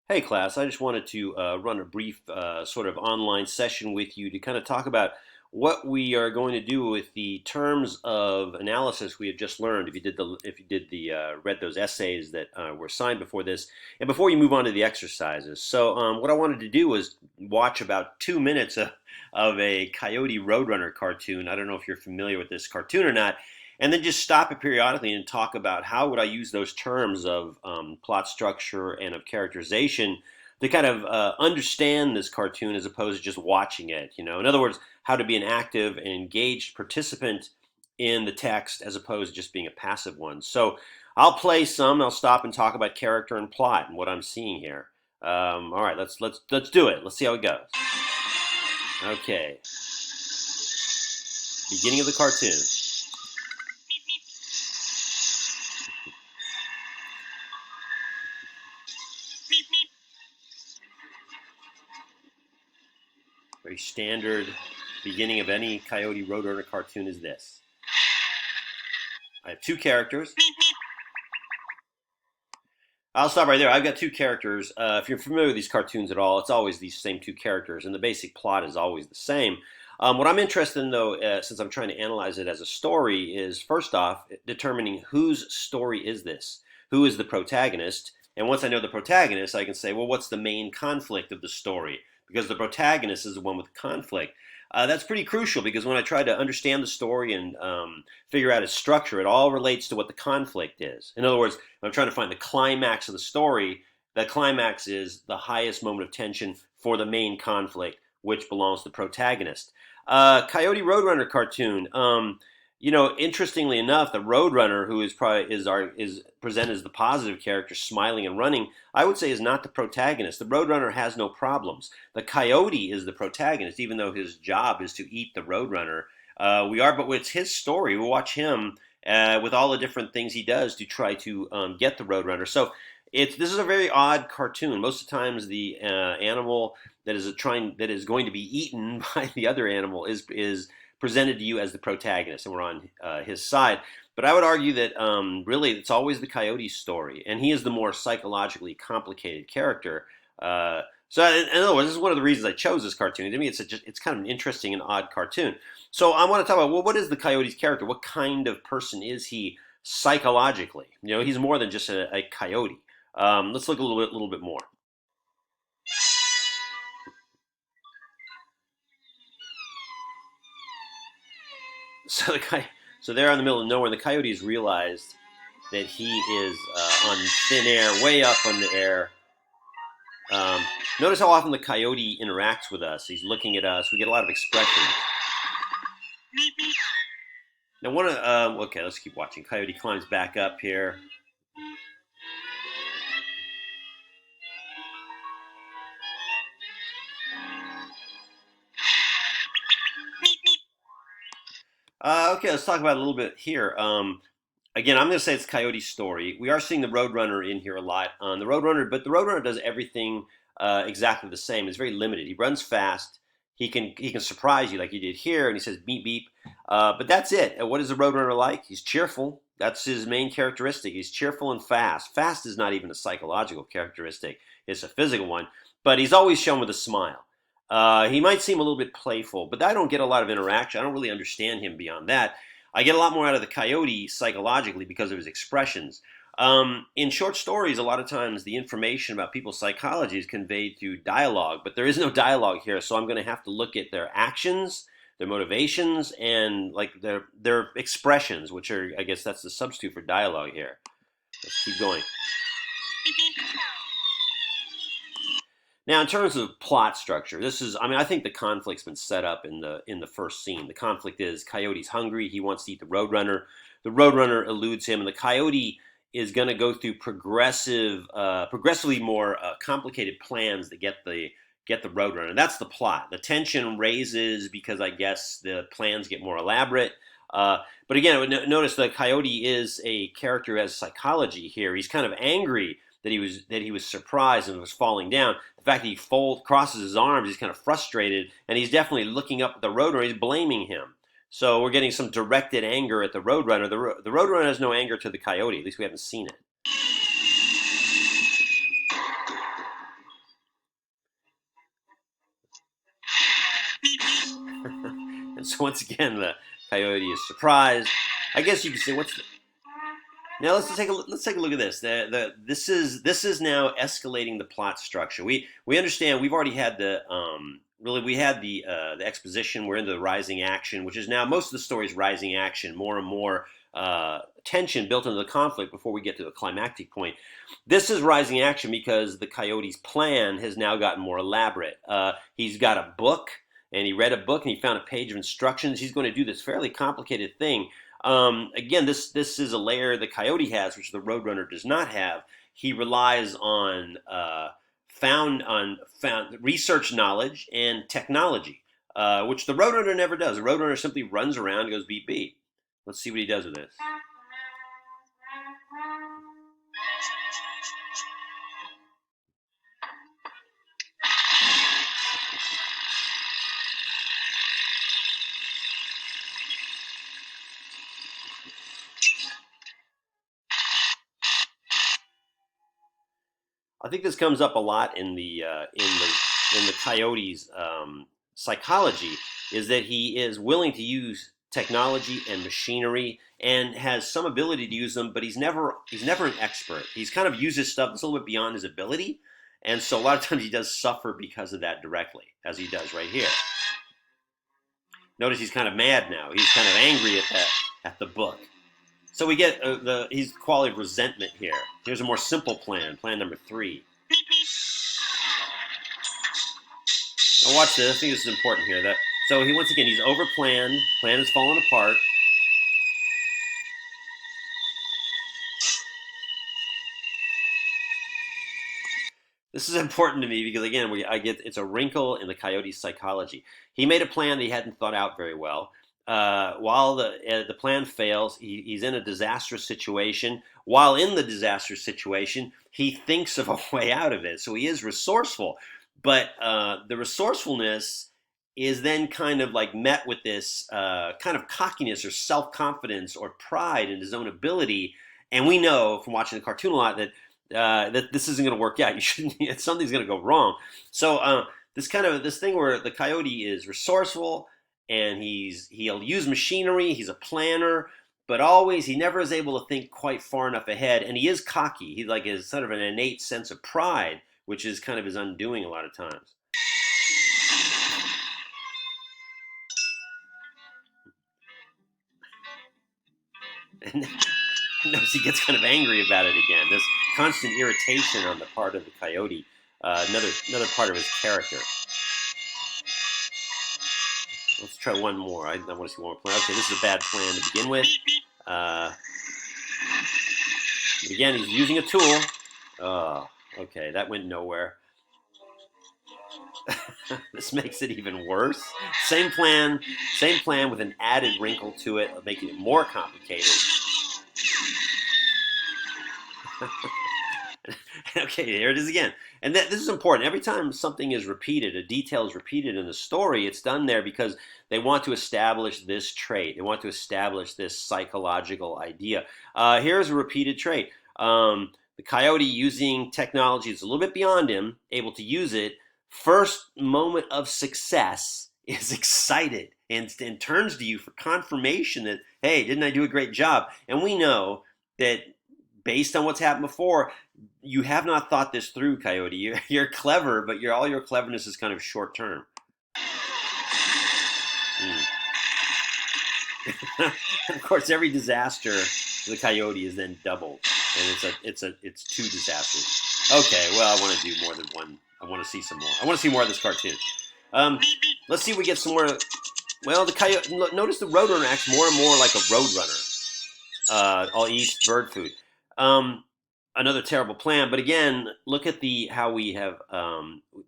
Hey class, I just wanted to run a brief sort of online session with you to kind of talk about what we are going to do with the terms of analysis we have just learned. If you read those essays that were signed before this, and before you move on to the exercises. So what I wanted to do was watch about 2 minutes of a Coyote Roadrunner cartoon. I don't know if you're familiar with this cartoon or not, and then just stop it periodically and talk about how would I use those terms of plot structure and of characterization to kind of understand this cartoon as opposed to just watching it. In other words, how to be an active and engaged participant in the text as opposed to just being a passive one. So I'll play some. I'll stop and talk about character and plot and what I'm seeing here. All right, let's do it. Let's see how it goes. Okay, beginning of the cartoon. Very standard beginning of any Coyote Roadrunner cartoon is this. I have two characters. I'll stop right there. I've got two characters. If you're familiar with these cartoons at all, it's always these same two characters, and the basic plot is always the same. What I'm interested in, though, since I'm trying to analyze it as a story, is first off, determining whose story is this? Who is the protagonist? And once I know the protagonist, I can say, well, what's the main conflict of the story? Because the protagonist is the one with conflict. That's pretty crucial because when I try to understand the story and figure out its structure, it all relates to what the conflict is. In other words, if I'm trying to find the climax of the story, the climax is the highest moment of tension for the main conflict, which belongs to the protagonist. Coyote Roadrunner cartoon. Interestingly enough, the Roadrunner, who is probably is presented as the positive character, smiling and running, I would say is not the protagonist. The Roadrunner has no problems. The Coyote is the protagonist, even though his job is to eat the Roadrunner. But it's his story. We watch him with all the different things he does to try to get the Roadrunner. So this is a very odd cartoon. Most of the times, the animal that is going to be eaten by the other animal is presented to you as the protagonist, and we're on his side. But I would argue that really it's always the Coyote's story, and he is the more psychologically complicated character. In other words, this is one of the reasons I chose this cartoon. To me, it's kind of an interesting and odd cartoon. So I want to talk about, well, what is the Coyote's character? What kind of person is he psychologically? He's more than just a coyote. Let's look a little bit more. So so they're in the middle of nowhere, and the Coyotes realized that he is on thin air, way up on the air. Notice how often the Coyote interacts with us. He's looking at us. We get a lot of expressions. Now, okay, let's keep watching. Coyote climbs back up here. Okay, let's talk about it a little bit here. Again, I'm going to say it's Coyote's story. We are seeing the Roadrunner in here a lot on the Roadrunner, but the Roadrunner does everything exactly the same. It's very limited. He runs fast. He can surprise you like he did here, and he says beep beep. But that's it. What is the Roadrunner like? He's cheerful. That's his main characteristic. He's cheerful and fast. Fast is not even a psychological characteristic. It's a physical one. But he's always shown with a smile. He might seem a little bit playful, but I don't get a lot of interaction. I don't really understand him beyond that. I get a lot more out of the Coyote psychologically because of his expressions. In short stories, a lot of times the information about people's psychology is conveyed through dialogue, but there is no dialogue here, so I'm going to have to look at their actions, their motivations, and like their expressions, which are, I guess that's the substitute for dialogue here. Let's keep going. Now, in terms of plot structure, I think the conflict's been set up in the first scene. The conflict is Coyote's hungry. He wants to eat the Roadrunner. The Roadrunner eludes him, and the Coyote is going to go through progressively more complicated plans to get the Roadrunner. And that's the plot. The tension raises because I guess the plans get more elaborate. But again, notice the Coyote is a character who has psychology here. He's kind of angry that he was surprised and was falling down. The fact that he crosses his arms, he's kind of frustrated, and he's definitely looking up at the Roadrunner. He's blaming him. So we're getting some directed anger at the Roadrunner. The Roadrunner has no anger to the Coyote. At least we haven't seen it. And so once again, the coyote is surprised. I guess you could say, what's the, now let's take a look at this. This is now escalating the plot structure. We understand we've already had the exposition. We're into the rising action, which is now most of the story is rising action, more and more tension built into the conflict before we get to the climactic point. This is rising action because the coyote's plan has now gotten more elaborate. He's got a book, and he read a book, and he found a page of instructions. He's going to do this fairly complicated thing. Again, this is a layer the coyote has, which the Roadrunner does not have. He relies on found research knowledge and technology, which the Roadrunner never does. The Roadrunner simply runs around and goes beep beep. Let's see what he does with this. I think this comes up a lot in the coyote's psychology, is that he is willing to use technology and machinery and has some ability to use them, but he's never an expert. He's kind of uses stuff that's a little bit beyond his ability, and so a lot of times he does suffer because of that directly, as he does right here. Notice he's kind of mad now. He's kind of angry at the book. So we get he's quality of resentment here. Here's a more simple plan, plan number 3. Now watch this. I think this is important here. So once again, he's overplanned. Plan is falling apart. This is important to me because again, it's a wrinkle in the coyote's psychology. He made a plan that he hadn't thought out very well. While the plan fails, he's in a disastrous situation. While in the disastrous situation, he thinks of a way out of it. So he is resourceful, but the resourcefulness is then kind of like met with this kind of cockiness or self-confidence or pride in his own ability. And we know from watching the cartoon a lot that this isn't going to work out. You shouldn't. Something's going to go wrong. So this thing where the coyote is resourceful and he'll use machinery. He's a planner, but he never is able to think quite far enough ahead. And he is cocky. He has sort of an innate sense of pride, which is kind of his undoing a lot of times. And notice he gets kind of angry about it again. This constant irritation on the part of the coyote, another part of his character. Let's try one more. I want to see one more plan. Okay, this is a bad plan to begin with. But again, he's using a tool. Oh, okay, that went nowhere. This makes it even worse. Same plan with an added wrinkle to it, making it more complicated. Okay, here it is again. And this is important. Every time something is repeated, a detail is repeated in the story, it's done there because they want to establish this trait. They want to establish this psychological idea. Here's a repeated trait. The coyote using technology is a little bit beyond him, able to use it. First moment of success is excited and turns to you for confirmation that, hey, didn't I do a great job? And we know that based on what's happened before, you have not thought this through, Coyote. You're clever, but all your cleverness is kind of short term. Of course, every disaster for the Coyote is then doubled, and it's 2 disasters. Okay, well, I want to do more than one. I want to see some more. I want to see more of this cartoon. Let's see if we get some more. Well, the Coyote. Notice the Roadrunner acts more and more like a Roadrunner. All eats bird food. Another terrible plan, but again, look at how we have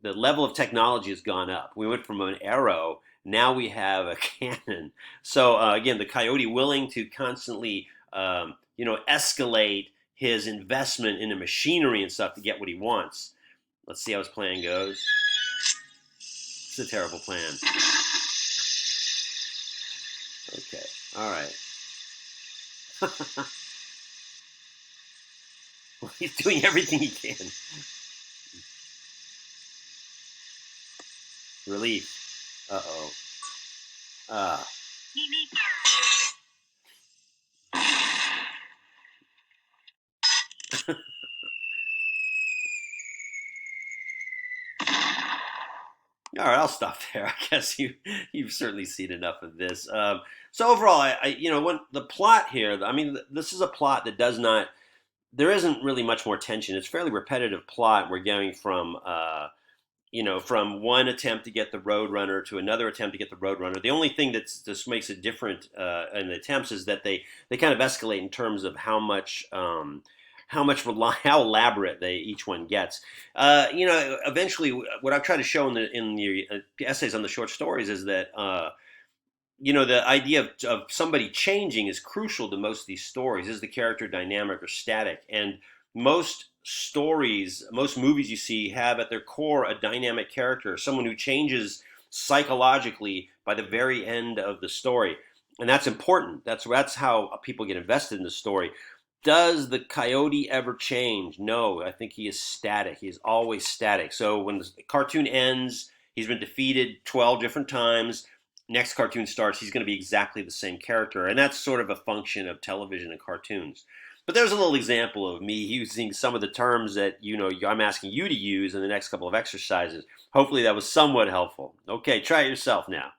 the level of technology has gone up. We went from an arrow, now we have a cannon. So again, the Coyote willing to constantly escalate his investment into machinery and stuff to get what he wants. Let's see how his plan goes. It's a terrible plan. Okay, all right. Well, he's doing everything he can. Relief. Uh-oh. Uh, all right, I'll stop there. I guess you've certainly seen enough of this. So overall, when the plot here, I mean, this is a plot that does not. There isn't really much more tension. It's a fairly repetitive plot. We're going from one attempt to get the Roadrunner to another attempt to get the Roadrunner. The only thing that's just makes it different in the attempts is that they kind of escalate in terms of how elaborate they each one gets. Eventually, what I've tried to show in the essays on the short stories is that. The idea of somebody changing is crucial to most of these stories. Is the character dynamic or static? And most movies you see have at their core a dynamic character, someone who changes psychologically by the very end of the story. And that's important. That's how people get invested in the story. Does the coyote ever change? No, I think he is static. He is always static. So when the cartoon ends, he's been defeated 12 different times. Next cartoon starts, he's going to be exactly the same character. And that's sort of a function of television and cartoons. But there's a little example of me using some of the terms that I'm asking you to use in the next couple of exercises. Hopefully that was somewhat helpful. Okay, try it yourself now.